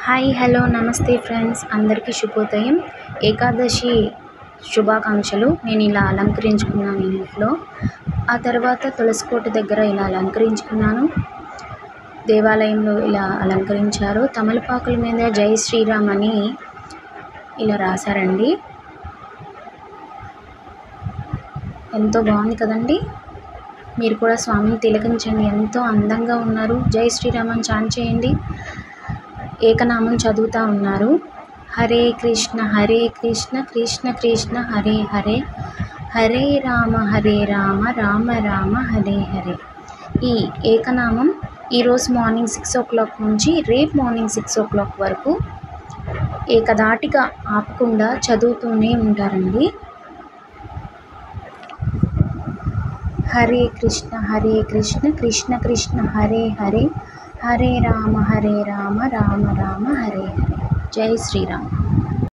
Hi hello నమస్తే friends, అందరికీ శుభోదయం. ఏకాదశి శుభాకాంక్షలు. నేను ఇలా అలంకరించుకున్నాను ఇంట్లో. ఆ తర్వాత తులసికోట దగ్గర ఇలా అలంకరించుకున్నాను. దేవాలయంలో ఇలా అలంకరించారు. తమలపాకుల మీద జై శ్రీరామ్ అని ఇలా రాశారండి. ఎంతో బాగుంది కదండి. మీరు కూడా స్వామిని తిలకించండి. ఎంతో అందంగా ఉన్నారు. జై శ్రీరామ్ అని చాంట్ చేయండి. ఏకనామం చదువుతూ ఉన్నారు. హరే కృష్ణ కృష్ణ కృష్ణ హరే హరే, హరే రామ రామ రామ హరే హరే. ఈ ఏకనామం ఈరోజు మార్నింగ్ 6 o'clock నుంచి రేపు మార్నింగ్ 6 o'clock వరకు ఏకధాటిగా ఆపకుండా చదువుతూనే ఉంటారండి. హరే కృష్ణ కృష్ణ కృష్ణ హరే హరే, హరే రామ రామ రామ హరే హరే. జై శ్రీరామ్.